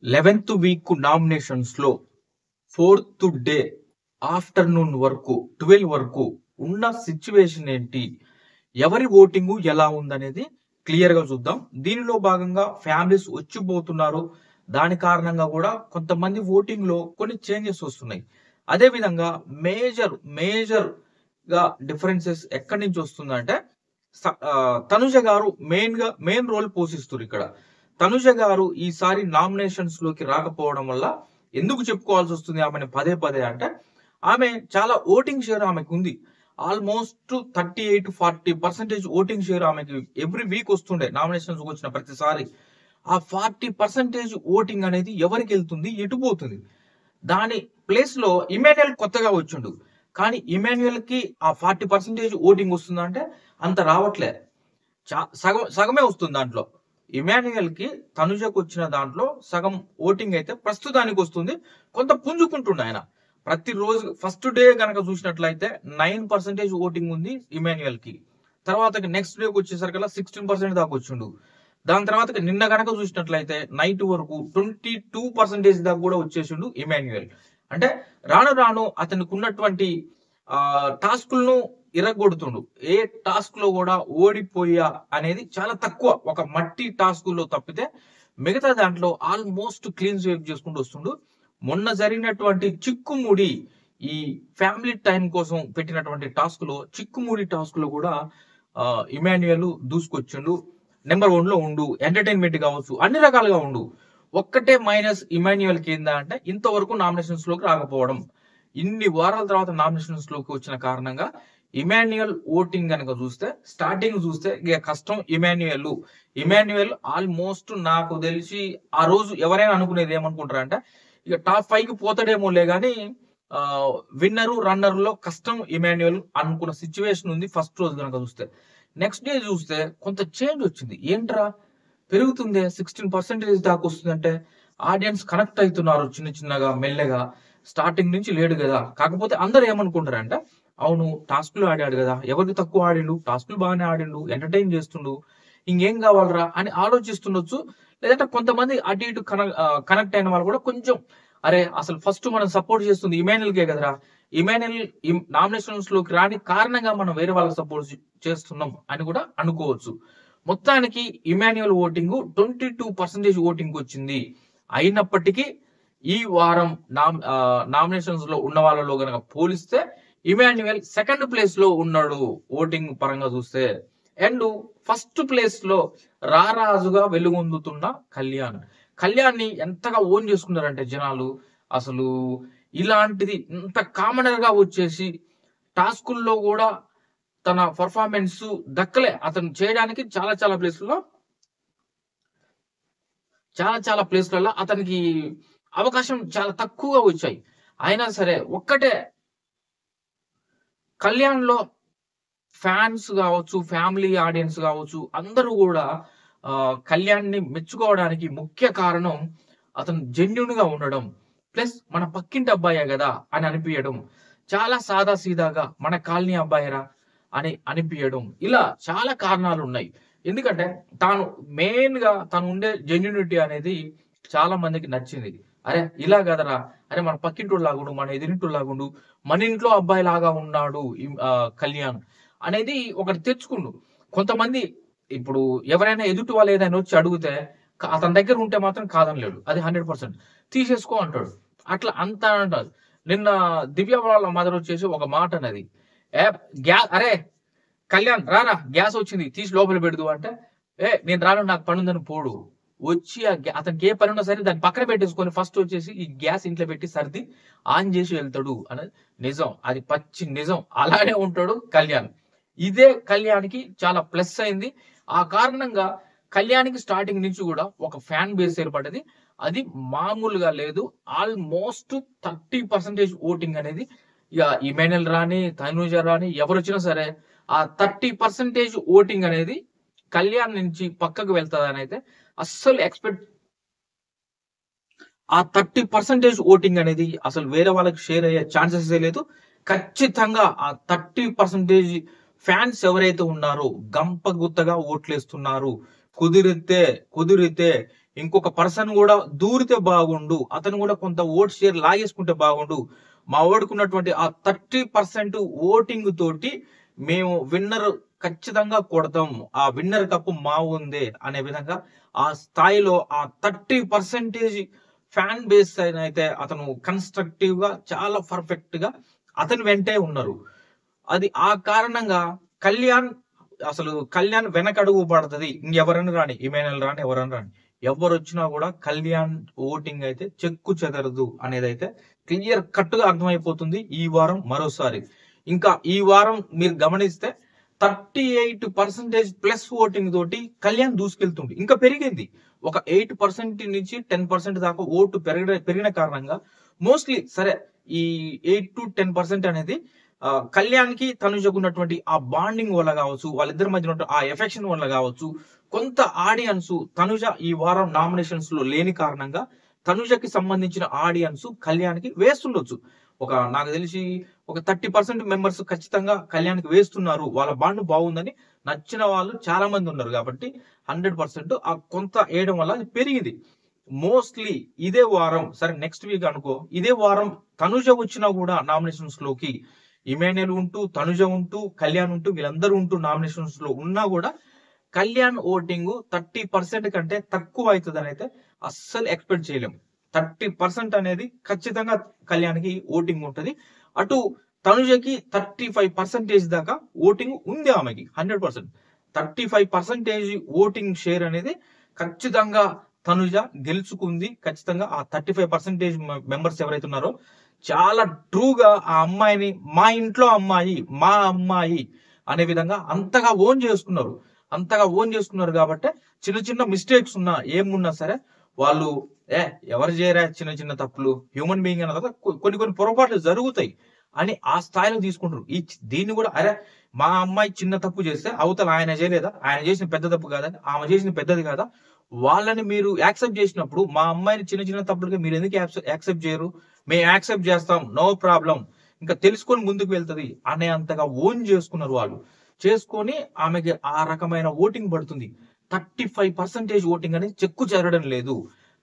11th week nominations లో 4th day afternoon వరకు 12 వరకు ఉన్న సిచ్యువేషన్ ఏంటి, ఎవరి ఓటింగ్ ఎలా ఉందనేది క్లియర్ గా చూద్దాం. దీనిలో భాగంగా ఫ్యామిలీస్ వచ్చిపోతున్నారు. దాని కారణంగా కూడా కొంతమంది ఓటింగ్ లో కొన్ని చేంజెస్ వస్తున్నాయి. అదే విధంగా మేజర్ గా డిఫరెన్సెస్ ఎక్కడి నుంచి వస్తుందంటే తనుజ గారు మెయిన్ రోల్ పోషిస్తారు ఇక్కడ. తనుజ గారు ఈసారి నామినేషన్స్ లోకి రాకపోవడం వల్ల ఎందుకు చెప్పుకోవాల్సి వస్తుంది ఆమెను పదే పదే అంటే, ఆమె చాలా ఓటింగ్ షేర్ ఆమెకు ఉంది. ఆల్మోస్ట్ 38-40% ఓటింగ్ షేర్ ఆమెకి ఎవ్రీ వీక్ వస్తుండే నామినేషన్స్ వచ్చిన ప్రతిసారి. ఆ 40% ఓటింగ్ అనేది ఎవరికి వెళ్తుంది, ఎటు పోతుంది? దాని ప్లేస్ లో ఇమాన్యుయల్ కొత్తగా వచ్చిండు, కానీ ఇమాన్యుయల్ కి ఆ 40% ఓటింగ్ వస్తుందంటే అంత రావట్లే. సగమే వస్తుంది దాంట్లో. ఇమాన్యుయల్ కి తనుజకు వచ్చిన దాంట్లో సగం ఓటింగ్ అయితే ప్రస్తుతానికి వస్తుంది. కొంత పుంజుకుంటుండే ఆయన ప్రతిరోజు. ఫస్ట్ డే కనుక చూసినట్లయితే 9% ఓటింగ్ ఉంది ఇమాన్యుయల్ కి. తర్వాత నెక్స్ట్ డేకి వచ్చేసరికల్లా 16% దాకా వచ్చిండు. దాని తర్వాత నిన్న కనుక చూసినట్లయితే నైట్ వరకు 22% దాకా కూడా వచ్చేసిండు ఇమాన్యుయల్. అంటే రాను రాను అతనికి ఉన్నటువంటి టాస్కులను ఇరగొడుతుండు. ఏ టాస్క్ లో కూడా ఓడిపోయా అనేది చాలా తక్కువ. ఒక మట్టి టాస్క్ లో తప్పితే మిగతా దాంట్లో ఆల్మోస్ట్ క్లీన్ స్వీప్ చేసుకుంటూ వస్తుండు. మొన్న జరిగినటువంటి చిక్కుముడి, ఈ ఫ్యామిలీ టైం కోసం పెట్టినటువంటి టాస్క్ లో, చిక్కుముడి టాస్క్ లో కూడా ఇమాన్యుయల్ దూసుకొచ్చిండు. నెంబర్ 1 లో ఉండు. ఎంటర్టైన్మెంట్ కావచ్చు, అన్ని రకాలుగా ఉండు. ఒక్కటే మైనస్ ఇమాన్యుయల్ కి ఏందా అంటే, ఇంతవరకు నామినేషన్స్ లోకి రాకపోవడం. ఇన్ని వారాల తర్వాత నామినేషన్స్ లోకి వచ్చిన కారణంగా ఇమాన్యుయల్ ఓటింగ్ కనుక చూస్తే, స్టార్టింగ్ చూస్తే ఇక కష్టం. ఇమాన్యుయల్ ఆల్మోస్ట్ నాకు తెలిసి ఆ రోజు ఎవరైనా అనుకునేది ఏమనుకుంటారంటే, ఇక టాప్ 5 కి పోతాడేమోలే గానీ విన్నరు రన్నర్ లో కష్టం ఇమాన్యుయల్ అనుకున్న సిచ్యువేషన్ ఉంది ఫస్ట్ రోజు కనుక చూస్తే. నెక్స్ట్ డే చూస్తే కొంత చేంజ్ వచ్చింది. ఏంట్రా పెరుగుతుంది, 16% దాకా వస్తుందంటే ఆడియన్స్ కనెక్ట్ అవుతున్నారు చిన్నగా మెల్లగా. స్టార్టింగ్ నుంచి లేడు కదా. కాకపోతే అందరు ఏమనుకుంటారంటే, అవును టాస్క్లు ఆడాడు కదా, ఎవరికి తక్కువ ఆడిండు, టాస్క్లు బాగానే ఆడిండు, ఎంటర్టైన్ చేస్తుండు, ఇంకేం కావాలరా అని ఆలోచిస్తుండొచ్చు. లేదంటే కొంతమంది అటు ఇటు కనెక్ట్ అయిన వాళ్ళు కూడా కొంచెం, అరే అసలు ఫస్ట్ మనం సపోర్ట్ చేస్తుంది ఇమాన్యుయల్కే కదరా, ఇమాన్యుయల్ నామినేషన్స్ లోకి రాని కారణంగా మనం వేరే వాళ్ళకి సపోర్ట్ చేస్తున్నాం అని కూడా అనుకోవచ్చు. మొత్తానికి ఇమాన్యుయల్ ఓటింగ్ 22% ఓటింగ్ వచ్చింది. అయినప్పటికీ ఈ వారం నామినేషన్స్ లో ఉన్న వాళ్ళలో గనక పోలిస్తే ఇమాన్యుయల్ సెకండ్ ప్లేస్ లో ఉన్నాడు ఓటింగ్ పరంగా చూస్తే. అండ్ ఫస్ట్ ప్లేస్ లో రారాజుగా వెలుగొందుతున్న కళ్యాణ్ ని ఎంతగా ఓన్ చేసుకున్నారంటే జనాలు. అసలు ఇలాంటిది ఇంత కామనర్ గా వచ్చేసి టాస్కుల్లో కూడా తన పర్ఫార్మెన్స్ దక్కలే. అతను చేయడానికి చాలా ప్లేస్లలో అతనికి అవకాశం చాలా తక్కువగా వచ్చాయి. అయినా సరే ఒక్కటే, కళ్యాణ్ లో ఫ్యాన్స్ కావచ్చు, ఫ్యామిలీ ఆడియన్స్ కావచ్చు, అందరూ కూడా కళ్యాణ్ ని మెచ్చుకోవడానికి ముఖ్య కారణం అతను జెన్యున్ గా ఉండడం, ప్లస్ మన పక్కింటి అబ్బాయే కదా అని అనిపించడం, చాలా సాదా సీదాగా మన కాలనీ అబ్బాయిరా అని అనిపించడం. ఇలా చాలా కారణాలు ఉన్నాయి. ఎందుకంటే తను ఉండే జెన్యునిటీ అనేది చాలా మందికి నచ్చింది. అరే ఇలా కదరా, అరే మన పక్కింటోడు లాగుండు, మన ఎదిరింటోడు లాగుండు, మన ఇంట్లో అబ్బాయి లాగా ఉన్నాడు కళ్యాణ్ అనేది ఒకటి తెచ్చుకుండు. కొంతమంది ఇప్పుడు ఎవరైనా ఎదుటి వాళ్ళు ఏదైనా వచ్చి అడిగితే అతని దగ్గర ఉంటే మాత్రం కాదనలేడు, అది 100% తీసేసుకో అంటాడు. అట్లా అంతా అంటారు. నిన్న దివ్య వాళ్ళ మదర్ వచ్చేసి ఒక మాట అనేది, అరే కళ్యాణ్ రారా గ్యాస్ వచ్చింది తీసి లోపల పెడదు అంటే, నేను రాను నాకు పని ఉందని పోడు. వచ్చి అతనికి ఏ పని ఉన్నా సరే దాన్ని పక్కన పెట్టేసుకొని ఫస్ట్ వచ్చేసి ఈ గ్యాస్ ఇంట్లో పెట్టి సర్ది ఆన్ చేసి వెళ్తాడు అనేది నిజం. అది పచ్చి నిజం. అలానే ఉంటాడు కళ్యాణ్. ఇదే కళ్యాణ్కి చాలా ప్లస్ అయింది. ఆ కారణంగా కళ్యాణ్కి స్టార్టింగ్ నుంచి కూడా ఒక ఫ్యాన్ బేస్ ఏర్పడ్డది. అది మామూలుగా లేదు. ఆల్మోస్ట్ 30% ఓటింగ్ అనేది, ఇక ఇమాన్యుయల్ రాని తనూజ రాని ఎవరు వచ్చినా సరే ఆ 30% ఓటింగ్ అనేది కళ్యాణ్ నుంచి పక్కకు వెళ్తాదని అయితే అస్సలు ఆ 30% ఓటింగ్ అనేది అసలు వేరే వాళ్ళకి షేర్ అయ్యే ఛాన్సెస్ లేదు. ఖచ్చితంగా ఆ 30% ఫ్యాన్స్ ఎవరైతే ఉన్నారో గంప గుత్తగా ఓట్లేస్తున్నారు. కుదిరితే ఇంకొక పర్సన్ కూడా దూరితే బాగుండు, అతను కూడా కొంత ఓట్ షేర్ లాగేసుకుంటే బాగుండు, మా ఓడుకున్నటువంటి ఆ 30% ఓటింగ్ తోటి మేము విన్నర్ ఖచ్చితంగా కొడతాం, ఆ విన్నర్ కప్పు మా ఉందే అనే విధంగా ఆ స్థాయిలో ఆ 30% ఫ్యాన్ బేస్ అయితే అతను కన్స్ట్రక్టివ్ గా చాలా పర్ఫెక్ట్ గా అతని వెంటే ఉన్నారు. అది ఆ కారణంగా కళ్యాణ్ కళ్యాణ్ వెనకడుగు పడుతుంది. ఇంకెవరైనా రాని, ఇమానుయల్ రాని, ఎవరైనా రాని, ఎవరు వచ్చినా కూడా కళ్యాణ్ ఓటింగ్ అయితే చెక్కు చెదరదు అనేది అయితే క్లియర్ కట్ గా అర్థమైపోతుంది ఈ వారం మరోసారి. ఇంకా ఈ వారం మీరు గమనిస్తే 38% ప్లస్ ఓటింగ్ తోటి కళ్యాణ్ దూసుకెళ్తుంది. ఇంకా పెరిగింది, ఒక 8% నుంచి 10% దాకా ఓటు పెరిగిన కారణంగా మోస్ట్లీ సరే ఈ 8 to 10% అనేది కళ్యాణ్ కి తనుజకు ఉన్నటువంటి ఆ బాండింగ్ వల్ల కావచ్చు, వాళ్ళిద్దరి మధ్య ఉన్న ఆ ఎఫెక్షన్ వల్ల కావచ్చు, కొంత ఆడియన్స్ తనుజ ఈ వారం నామినేషన్స్ లో లేని కారణంగా తనుజకి సంబంధించిన ఆడియన్స్ కళ్యాణ్ కి వేస్తుండొచ్చు. నాకు తెలిసి ఒక 30% మెంబర్స్ ఖచ్చితంగా కళ్యాణ్ కి వేస్తున్నారు, వాళ్ళ బాండ్ బాగుందని నచ్చిన వాళ్ళు చాలా మంది ఉన్నారు. కాబట్టి 100% ఆ కొంత వేయడం వల్ల అది పెరిగింది. మోస్ట్లీ ఇదే వారం, సరే నెక్స్ట్ వీక్ అనుకో, ఇదే వారం తనుజ వచ్చినా కూడా నామినేషన్స్ లోకి, ఇమాన్యుయల్ ఉంటూ, తనుజ ఉంటూ, కళ్యాణ్ ఉంటూ, వీళ్ళందరూ ఉంటూ నామినేషన్స్ లో ఉన్నా కూడా కళ్యాణ్ ఓటింగ్ 30% కంటే తక్కువ అవుతుందని అయితే అస్సలు ఎక్స్పెక్ట్ చేయలేము. 30% అనేది ఖచ్చితంగా కళ్యాణ్కి ఓటింగ్ ఉంటుంది. అటు తనుజకి 35% దాకా ఓటింగ్ ఉంది, ఆమెకి 100%. 35% ఓటింగ్ షేర్ అనేది ఖచ్చితంగా తనుజ గెలుచుకుంది. ఖచ్చితంగా ఆ 35% మెంబర్స్ ఎవరైతే ఉన్నారో చాలా ట్రూగా ఆ అమ్మాయిని మా ఇంట్లో అమ్మాయి, మా అమ్మాయి అనే విధంగా అంతగా ఓన్ చేసుకున్నారు కాబట్టి చిన్న చిన్న మిస్టేక్స్ ఉన్నా ఏమున్నా సరే వాళ్ళు ఎవరు చేయరా చిన్న చిన్న తప్పులు, హ్యూమన్ బీయింగ్ అన్న తర్వాత కొన్ని పొరపాట్లు జరుగుతాయి అని ఆ స్థాయిలో తీసుకుంటారు. దీన్ని కూడా అరే మా అమ్మాయి చిన్న తప్పు చేస్తే అవతల ఆయన చేయలేదా, ఆయన చేసిన పెద్ద తప్పు కాదా, ఆమె చేసిన పెద్దది కాదా, వాళ్ళని మీరు యాక్సెప్ట్ చేసినప్పుడు మా అమ్మాయిని చిన్న చిన్న తప్పులుగా మీరు ఎందుకు యాక్సెప్ట్ చేయరు, మేము యాక్సెప్ట్ చేస్తాం, నో ప్రాబ్లం, ఇంకా తెలుసుకొని ముందుకు వెళ్తుంది అనే అంతగా ఓన్ చేసుకున్నారు వాళ్ళు. చేసుకొని ఆమెకి ఆ రకమైన ఓటింగ్ పడుతుంది. 35% ఓటింగ్ అనేది చెక్కు చెదరడం లేదు.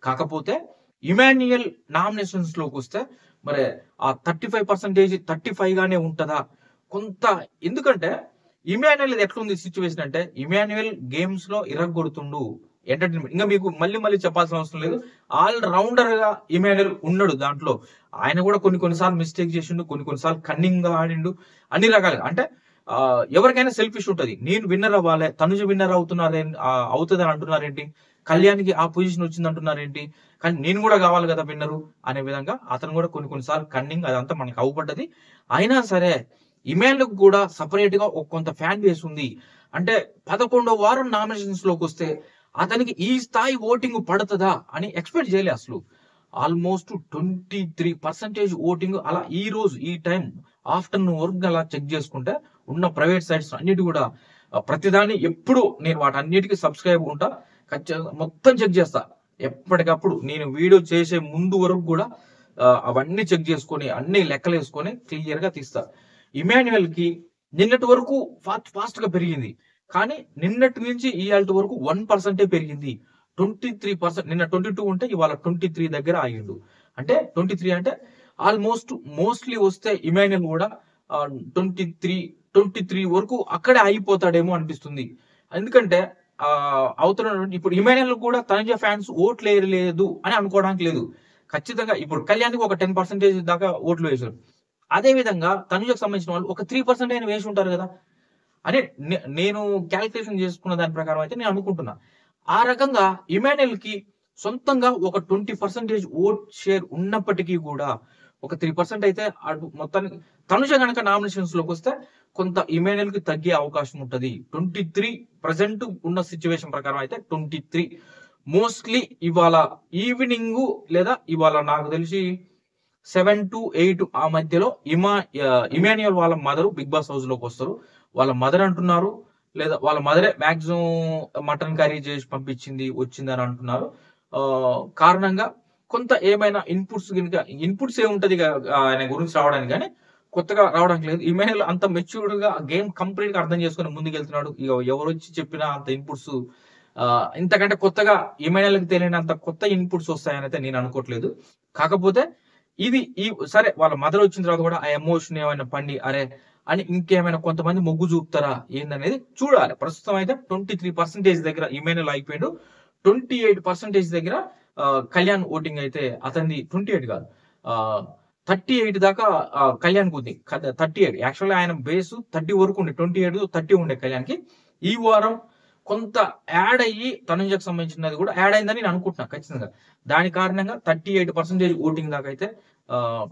కాకపోతే ఇమాన్యుయల్ నామినేషన్స్ లోకి వస్తే మరి ఆ 35% 35 గానే ఉంటదా కొంత, ఎందుకంటే ఇమాన్యుయల్ ఎట్లుంది సిచ్యువేషన్ అంటే, ఇమాన్యుయల్ గేమ్స్ లో ఇరగొడుతుండు, ఎంటర్టైన్మెంట్, ఇంకా మీకు మళ్ళీ చెప్పాల్సిన అవసరం లేదు. ఆల్ రౌండర్ గా ఇమాన్యుయల్ ఉన్నాడు దాంట్లో. ఆయన కూడా కొన్నిసార్లు మిస్టేక్ చేసిండు, కొన్నిసార్లు కన్నింగ్ గా ఆడిండు, అన్ని రకాలుగా. అంటే ఎవరికైనా సెల్ఫిష్ ఉంటది, నేను విన్నర్ అవ్వాలి, తనుజ విన్నర్ అవుతుంది అని అంటున్నారేంటి, కళ్యాణ్కి ఆ పొజిషన్ వచ్చింది అంటున్నారేంటి, కానీ నేను కూడా కావాలి కదా విన్నరు అనే విధంగా అతను కూడా కొన్నిసార్లు కన్నింగ్ అదంతా మనకు అవుపడ్డది. అయినా సరే ఇమాన్యుయల్ కూడా సపరేట్ గా కొంత ఫ్యాన్ బేస్ ఉంది. అంటే 11వ వారం నామినేషన్స్ లోకి వస్తే అతనికి ఈ స్థాయి ఓటింగ్ పడుతుందా అని ఎక్స్పెక్ట్ చేయలే అసలు. ఆల్మోస్ట్ 23% ఓటింగ్ అలా ఈ రోజు ఈ టైం ఆఫ్టర్నూన్ వరకు అలా చెక్ చేసుకుంటే ఉన్న ప్రైవేట్ సైట్స్ అన్నిటి కూడా ప్రతిదాన్ని ఎప్పుడు నేను వాటన్నిటికీ సబ్స్క్రైబ్ ఉంటా, ఖచ్చితంగా మొత్తం చెక్ చేస్తా ఎప్పటికప్పుడు. నేను వీడియో చేసే ముందు వరకు కూడా అవన్నీ చెక్ చేసుకొని అన్ని లెక్కలు వేసుకొని క్లియర్ గా తీస్తా. ఇమాన్యుయల్ కి నిన్నటి వరకు ఫాస్ట్ గా పెరిగింది, కానీ నిన్నటి నుంచి ఇవాళ వరకు 1% పెరిగింది. 23%, నిన్న 22 ఉంటే ఇవాళ 23 దగ్గర ఆగిండు. అంటే 23 అంటే మోస్ట్లీ వస్తే ఇమాన్యుయల్ కూడా 23 వరకు అక్కడే ఆగిపోతాడేమో అనిపిస్తుంది. ఎందుకంటే అవుతున్నటువంటి ఇప్పుడు ఇమాన్యుయల్ కూడా తనుజ ఫ్యాన్స్ ఓట్లు వేయలేదు అని అనుకోవడానికి లేదు. ఖచ్చితంగా ఇప్పుడు కళ్యాణ్కి ఒక 10% దాకా ఓట్లు వేశారు. అదే విధంగా తనుజకు సంబంధించిన వాళ్ళు ఒక 3% అయినా వేసి ఉంటారు కదా అని నేను క్యాలిక్యులేషన్ చేసుకున్న దాని ప్రకారం అయితే నేను అనుకుంటున్నా. ఆ రకంగా ఇమాన్యుయల్ కి సొంతంగా ఒక 20% ఓట్ షేర్ ఉన్నప్పటికీ కూడా ఒక 3% అయితే మొత్తానికి తనుజ గనక నామినేషన్స్ లోకి వస్తే కొంత ఇమాన్యుయల్ కి తగ్గే అవకాశం ఉంటుంది. 23 ప్రజెంట్ ఉన్న సిచ్యువేషన్ ప్రకారం అయితే 23 మోస్ట్లీ ఇవాళ ఈవినింగ్ లేదా ఇవాళ నాకు తెలిసి 7 to 8 ఆ మధ్యలో ఇమాన్యుయల్ వాళ్ళ మదర్ బిగ్ బాస్ హౌస్ లోకి వస్తారు. వాళ్ళ మదర్ అంటున్నారు, లేదా వాళ్ళ మదరే మాక్సిమం మటన్ కర్రీ చేసి పంపించింది వచ్చింది అని అంటున్నారు. కారణంగా కొంత ఏమైనా ఇన్పుట్స్ ఏముంటది ఆయన గురించి రావడానికి, కానీ కొత్తగా రావడానికి లేదు. ఇమాన్యుయల్ అంత మెచ్యూర్డ్ గా గేమ్ కంప్లీట్ గా అర్థం చేసుకుని ముందుకు వెళ్తున్నాడు. ఇక ఎవరు వచ్చి చెప్పినా అంత ఇన్పుట్స్ ఇంతకంటే కొత్తగా ఏమైనాలకు తెలియనంత కొత్త ఇన్పుట్స్ వస్తాయని అయితే నేను అనుకోవట్లేదు. కాకపోతే ఇది సరే వాళ్ళ మదర్ వచ్చిన తర్వాత కూడా ఆ ఎమోషన్ ఏమైనా పండి అరే అని ఇంకేమైనా కొంతమంది మొగ్గు చూపుతారా ఏందనేది చూడాలి. ప్రస్తుతం అయితే 23% దగ్గర ఇమాన్యుయల్ అయిపోయాడు. 28% దగ్గర కళ్యాణ్ ఓటింగ్ అయితే అతనిది 28 కాదు. 38 దాకా కళ్యాణ్‌కి ఉంది. 38 యాక్చువల్‌గా ఆయన బేస్ 30 వరకు ఉండే. 28, 30 ఉండే కళ్యాణ్‌కి. ఈ వారం కొంత యాడ్ అయ్యి తనుజకు సంబంధించినది కూడా యాడ్ అయిందని నేను అనుకుంటున్నా ఖచ్చితంగా. దాని కారణంగా 38% ఓటింగ్ దాకా అయితే ఆహ్,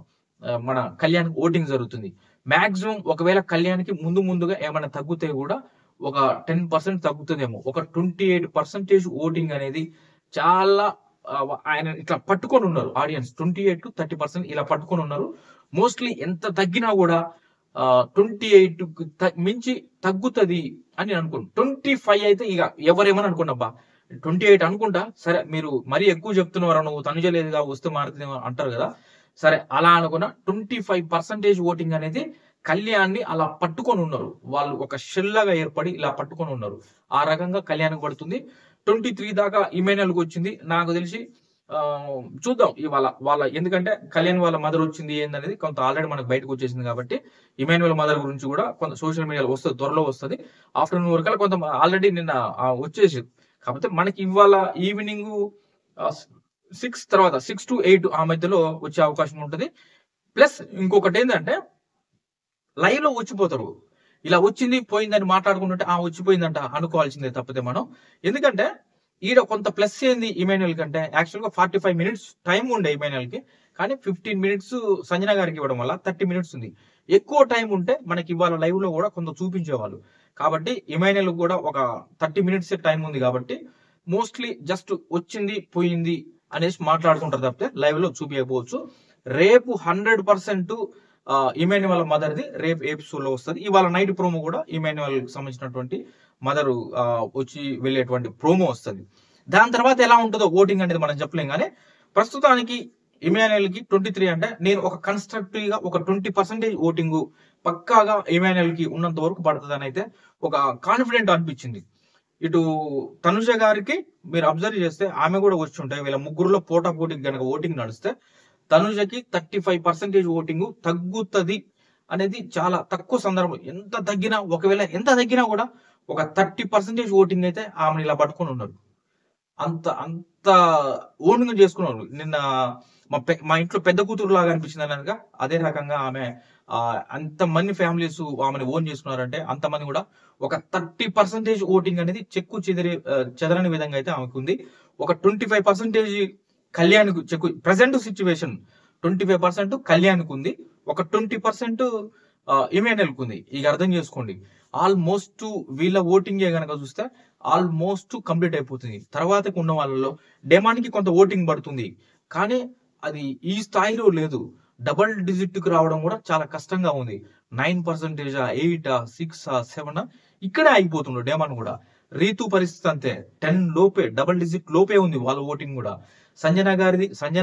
మన కళ్యాణ్‌కి ఓటింగ్ జరుగుతుంది. మాక్సిమం ఒకవేళ కళ్యాణ్‌కి ముందుగా ఏమైనా తగ్గితే కూడా ఒక 10% తగ్గుతదేమో. ఒక 28% ఓటింగ్ అనేది చాలా ఆయన ఇట్లా పట్టుకొని ఉన్నారు ఆడియన్స్. 28-30% ఇలా పట్టుకొని ఉన్నారు. మోస్ట్‌లీ ఎంత తగ్గినా కూడా 28కి మించి తగ్గుతది అని నేను అనుకోను. 25 అయితే ఇక ఎవరేమని అనుకోండబ్బా. 28 అనుకుంటా. సరే మీరు మరీ ఎక్కువ చెప్తున్నావురా నువ్వు తనుజ లేదుగా వస్తే మారుతదేమో అంటారు కదా! సరే అలా అనుకున్న 25% ఓటింగ్ అనేది కళ్యాణ్‌ని అలా పట్టుకొని ఉన్నారు. వాళ్ళు ఒక షెల్ లాగా ఏర్పడి ఇలా పట్టుకొని ఉన్నారు. ఆ రకంగా కళ్యాణ్‌కి పడుతుంది. 23 దాకా ఇమాన్యుయల్‌కి వచ్చింది. నాకు తెలిసి చూద్దాం ఇవాళ ఎందుకంటే కళ్యాణ్ వాళ్ళ మదర్ వచ్చింది ఏందనేది కొంత ఆల్రెడీ మనకు బయటకు వచ్చేసింది కాబట్టి ఇమాన్యుయల్ మదర్ గురించి కూడా కొంత సోషల్ మీడియాలో వస్తది. త్వరలో వస్తది. ఆఫ్టర్‌నూన్ వరకల్లా కొంత ఆల్రెడీ నిన్న వచ్చేసింది. కాకపోతే మనకి ఇవాళ ఈవినింగ్ 6 తర్వాత 6-8 ఆ మధ్యలో వచ్చే అవకాశం ఉంటది. ప్లస్ ఇంకొకటేందంటే లైవ్‌లో వచ్చిపోతారు. ఇలా వచ్చింది, పోయిందని మాట్లాడుకుంటుంటే వచ్చిపోయిందంట అనుకోవాల్సిందే తప్పితే మనం. ఎందుకంటే ఈడ కొంత ప్లస్ ఏంది ఇమాన్యుయల్ కంటే యాక్చువల్‌గా 45 మినిట్స్ టైం ఉండే ఇమాన్యుయల్‌కి. కానీ 15 మినిట్స్ సంజన గారికి ఇవ్వడం వల్ల 30 మినిట్స్ ఉంది. ఎక్కువ టైం ఉంటే మనకి ఇవాళ లైవ్‌లో కూడా కొంత చూపించేవాళ్ళు. కాబట్టి ఇమాన్యుయల్‌కి కూడా ఒక 30 మినిట్సే టైం ఉంది కాబట్టి మోస్ట్‌లీ జస్ట్ వచ్చింది, పోయింది అనేసి మాట్లాడుకుంటారు తప్పితే లైవ్‌లో చూపియకపోవచ్చు. రేపు 100% ఇమాన్యుయల్ మదర్‌ది రేపు ఎపిసోడ్‌లో వస్తది. ఇవాళ నైట్ ప్రోమో కూడా ఇమాన్యుయల్‌కి సంబంధించినటువంటి మదరు వచ్చి వెళ్ళేటువంటి ప్రోమో వస్తది. దాని తర్వాత ఎలా ఉంటదో ఓటింగ్ అనేది మనం చెప్పలేం గానీ, ప్రస్తుతానికి ఇమాన్యుయల్‌కి 23 అంటే నేను ఒక కన్‌స్ట్రక్టివ్‌గా ఒక 20% ఓటింగు పక్కాగా ఇమాన్యుయల్‌కి ఉన్నంత వరకు పడతదనైతే ఒక కాన్ఫిడెంట్ అనిపించింది. ఇటు తనుజ గారికి మీరు అబ్జర్వ్ చేస్తే ఆమె కూడా వచ్చుంటే వీళ్ళ ముగ్గురులో పోటాపోటీకి గనక ఓటింగ్ నడిస్తే తనుజకి 35% ఓటింగ్ తగ్గుతది అనేది చాలా తక్కువ సందర్భం. ఎంత తగ్గినా కూడా ఒక 30% ఓటింగ్ అయితే ఆమెను ఇలా పట్టుకొని ఉన్నారు. అంత ఓన్‌గా చేసుకున్నారు. నిన్న మా ఇంట్లో పెద్ద కూతురు లాగా అనిపించింది అన్నానుగా. అదే రకంగా ఆమె అంతమంది ఫ్యామిలీస్ ఆమెను ఓన్ చేసుకున్నారంటే అంతమంది కూడా ఒక 30% ఓటింగ్ అనేది చెదరని విధంగా అయితే ఆమెకుంది. ఒక 25% కళ్యాణ్‌కు ప్రెజెంట్ సిట్యుయేషన్ 25% కళ్యాణ్‌కు ఉంది. ఒక 20% ఇమాన్యుయల్‌కి ఉంది. ఇక అర్థం చేసుకోండి. ఆల్మోస్ట్ వీళ్ళ ఓటింగే గనక చూస్తే ఆల్మోస్ట్ కంప్లీట్ అయిపోతుంది. తర్వాతకి ఉన్న వాళ్ళలో డెమాన్‌కి కొంత ఓటింగ్ పడుతుంది. కానీ అది ఈ స్థాయిలో లేదు. డబుల్ డిజిట్‌కి రావడం కూడా చాలా కష్టంగా ఉంది. 9%, 8, 6, 7 ఇక్కడే ఆగిపోతుండు డెమాన్ కూడా. రీతు పరిస్థితి అంతే. 10 లోపే డబుల్ డిజిట్ లోపే ఉంది వాళ్ళ ఓటింగ్ కూడా. సంజన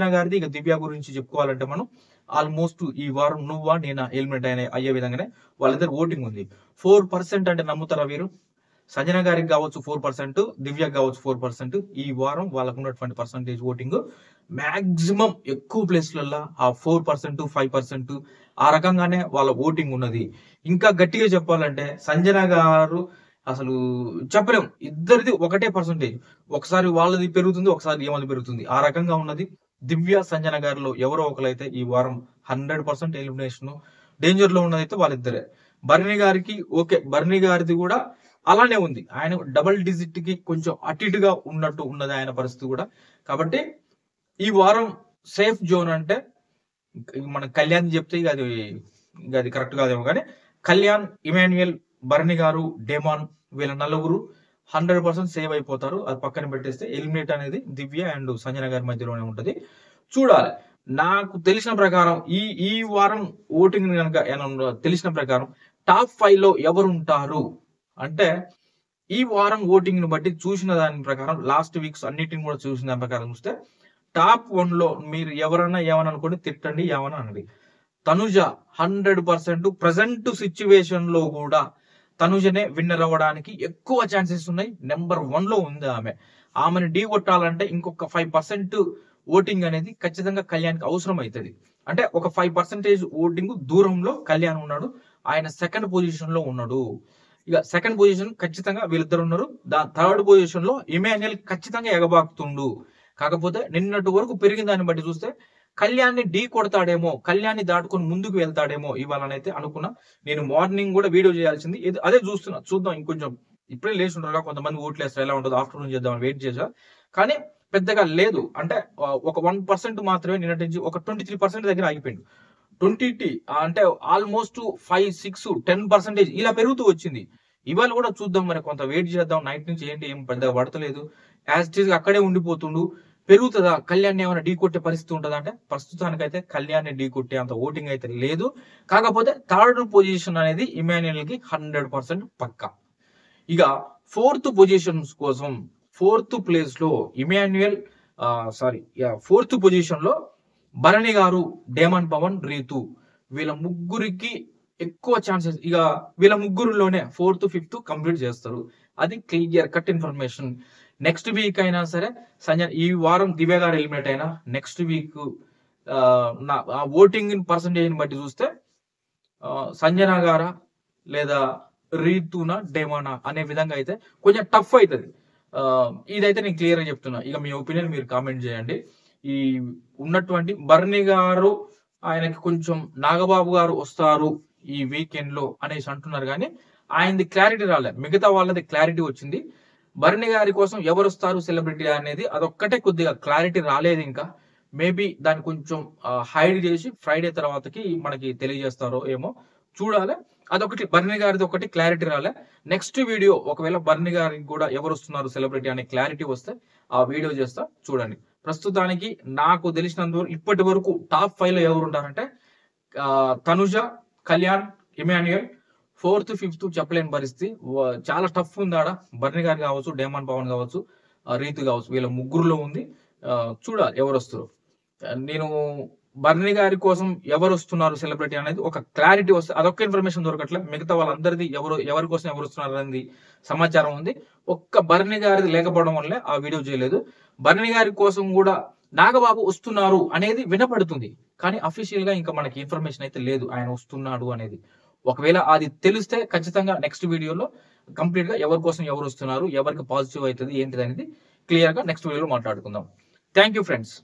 గారిది ఇక దివ్య గురించి చెప్పుకోవాలంటే మనం ఆల్మోస్ట్ ఈ వారం నువ్వా నేనా ఎలిమినేట్ అయ్యే విధంగానే వాళ్ళిద్దరు ఓటింగ్ ఉంది. 4% అంటే నమ్ముతారా వీరు? సంజన గారికి కావచ్చు 4%, దివ్యకి కావచ్చు 4%. ఈ వారం వాళ్ళకు ఉన్నటువంటి పర్సంటేజ్ ఓటింగ్ మాక్సిమం ఎక్కువ ప్లేస్‌లల్ల ఆ 4%, 5% ఆ రకంగానే వాళ్ళ ఓటింగ్ ఉన్నది. ఇంకా గట్టిగా చెప్పాలంటే సంజన గారు అసలు చెప్పలేం. ఇద్దరిది ఒకటే పర్సంటేజ్. ఒకసారి వాళ్ళది పెరుగుతుంది, ఒకసారి ఈమెది పెరుగుతుంది. ఆ రకంగా ఉన్నది. దివ్య, సంజన గారిలో ఎవరో ఒకరైతే ఈ వారం 100% ఎలిమినేషన్ డేంజర్‌లో ఉన్నదైతే వాళ్ళిద్దరే. భరణి గారికి ఓకే. భరణి గారిది కూడా అలానే ఉంది. ఆయన డబుల్ డిజిట్‌కి కొంచెం అటు ఇటుగా ఉన్నట్టు ఉన్నది ఆయన పరిస్థితి కూడా. కాబట్టి ఈ వారం సేఫ్ జోన్ అంటే మన కళ్యాణ్ చెప్తే ఇక అది కరెక్ట్ కాదేమో కానీ కళ్యాణ్, ఇమాన్యుయల్, భరణి గారు, డెమాన్ వీళ్ళ నలుగురు 100% సేవ్ అయిపోతారు. అది పక్కన పెట్టేస్తే ఎలిమినేట్ అనేది దివ్య అండ్ సంజన గారి మధ్యలోనే ఉంటది. చూడాలి. నాకు తెలిసిన ప్రకారం ఈ వారం ఓటింగ్ కనుక తెలిసిన ప్రకారం టాప్ 5లో ఎవరుంటారు అంటే ఈ వారం ఓటింగ్ ని బట్టి చూసిన దాని ప్రకారం లాస్ట్ వీక్స్ అన్నిటిని కూడా చూసిన దాని ప్రకారం చూస్తే టాప్ 1లో మీరు ఎవరన్నా ఏమని అనుకోండి, తిట్టండి, ఏమని అనండి. తనుజ 100% ప్రెజెంట్ సిచ్యువేషన్ లో కూడా తనుజనే విన్నర్ అవ్వడానికి ఎక్కువ ఛాన్సెస్ ఉన్నాయి. నెంబర్ 1 లో ఉంది ఆమెను ఢీ కొట్టాలంటే ఇంకొక 5% ఓటింగ్ అనేది ఖచ్చితంగా కళ్యాణ్కి అవసరం అవుతుంది. అంటే ఒక 5% ఓటింగ్ దూరంలో కళ్యాణ్ ఉన్నాడు. ఆయన సెకండ్ పొజిషన్ లో ఉన్నాడు. ఇక సెకండ్ పొజిషన్ ఖచ్చితంగా వీళ్ళిద్దరు ఉన్నారు. థర్డ్ పొజిషన్ లో ఇమాన్యుయల్ ఖచ్చితంగా ఎగబాకుతుండు. కాకపోతే నిన్నటి వరకు పెరిగిన దాన్ని బట్టి చూస్తే కళ్యాణ్ని ఢీ కొడతాడేమో, కళ్యాణ్ని దాటుకొని ముందుకు వెళ్తాడేమో ఇవాళనైతే అనుకున్నా. నేను మార్నింగ్ కూడా వీడియో చేయాల్సింది అదే చూస్తున్నా. చూద్దాం ఇంకొంచెం, ఇప్పుడే లేచి ఉంటారు కొంతమంది ఓట్లు వేస్తారు, ఎలా ఉంటుందో ఆఫ్టర్నూన్ చేద్దామని వెయిట్ చేశా. కానీ పెద్దగా లేదు. అంటే ఒక 1% మాత్రమే నిన్నటి నుంచి ఒక 23% దగ్గర ఆగిపోయింది. 20 అంటే ఆల్మోస్ట్ 5, 6, 10% ఇలా పెరుగుతూ వచ్చింది. ఇవాళ కూడా చూద్దాం, మరి కొంత వెయిట్ చేద్దాం. నైట్ నుంచి ఏంటి ఏం పెద్దగా పడతలేదు, యాజ్ ఇట్ ఈస్ అక్కడే ఉండిపోతుండు. పెరుగుతుందా, కళ్యాణ్ ఏమైనా ఢీ కొట్టే పరిస్థితి ఉంటుందా అంటే ప్రస్తుతానికైతే కళ్యాణ్ ఢీ కొట్టే అంత ఓటింగ్ అయితే లేదు. కాకపోతే థర్డ్ పొజిషన్ అనేది ఇమాన్యుయల్ కి 100% పక్కా. ఇక ఫోర్త్ పొజిషన్స్ కోసం ఫోర్త్ ప్లేస్ లో ఇమాన్యుయల్ ఫోర్త్ పొజిషన్ లో భరణి గారు, డేమన్ పవన్, రీతు వీళ్ళ ముగ్గురికి ఎక్కువ ఛాన్సెస్. ఇక వీళ్ళ ముగ్గురులోనే 4th, 5th కంప్లీట్ చేస్తారు. అది clear cut information. Next week అయినా సరే ఈ వారం దివ్య గారు ఎలిమినేట్ అయినా నెక్స్ట్ వీక్ ఓటింగ్ పర్సంటేజ్ బట్టి చూస్తే సంజన గారా లేదా రీతునా డేమానా అనే విధంగా అయితే కొంచెం టఫ్ అవుతుంది. ఇదైతే నేను క్లియర్ గా చెప్తున్నా. ఇక మీ ఒపీనియన్ మీరు కామెంట్ చేయండి. ఈ ఉన్నటువంటి భరణి గారు ఆయనకి కొంచెం నాగబాబు గారు వస్తారు ఈ వీకెండ్ లో అనేసి అంటున్నారు, కానీ ఆయనది క్లారిటీ రాలే. మిగతా వాళ్ళది క్లారిటీ వచ్చింది. భరణి గారి కోసం ఎవరు వస్తారు సెలబ్రిటీ అనేది అదొక్కటే కొద్దిగా క్లారిటీ రాలేదు. ఇంకా మేబీ దాన్ని కొంచెం హైడ్ చేసి ఫ్రైడే తర్వాతకి మనకి తెలియజేస్తారో ఏమో చూడాలి. అదొకటి, భరణి గారిది ఒకటి క్లారిటీ రాలే. నెక్స్ట్ వీడియో ఒకవేళ భరణి గారికి కూడా ఎవరు వస్తున్నారు సెలబ్రిటీ అనే క్లారిటీ వస్తే ఆ వీడియో చేస్తా, చూడండి. ప్రస్తుతానికి నాకు తెలిసినంత ఇప్పటి వరకు టాప్ 5 లో ఎవరు ఉంటారంటే తనుజ, కళ్యాణ్, ఇమాన్యుయల్. 4th, 5th చెప్పలేని పరిస్థితి. చాలా టఫ్ ఉంది ఆడ. భరణి గారు కావచ్చు, డేమన్ పవన్ కావచ్చు, రీతు కావచ్చు, వీళ్ళ ముగ్గురులో ఉంది. చూడాలి ఎవరు వస్తారు. నేను భరణి గారి కోసం ఎవరు వస్తున్నారు సెలబ్రిటీ అనేది ఒక క్లారిటీ వస్తే, అదొక్క ఇన్ఫర్మేషన్ దొరకట్లే. మిగతా వాళ్ళందరిది ఎవరి కోసం ఎవరు వస్తున్నారు అనేది సమాచారం ఉంది. ఒక్క భరణి గారిది లేకపోవడం వల్లే ఆ వీడియో చేయలేదు. భరణి గారి కోసం కూడా నాగబాబు వస్తున్నారు అనేది వినపడుతుంది, కానీ అఫీషియల్ గా ఇంకా మనకి ఇన్ఫర్మేషన్ అయితే లేదు ఆయన వస్తున్నాడు అనేది. ఒకవేళ అది తెలిస్తే ఖచ్చితంగా నెక్స్ట్ వీడియోలో కంప్లీట్ గా ఎవరి కోసం ఎవరు వస్తున్నారు, ఎవరికి పాజిటివ్ అవుతుంది ఏంటిది అనేది క్లియర్ గా నెక్స్ట్ వీడియోలో మాట్లాడుకుందాం. Thank you friends.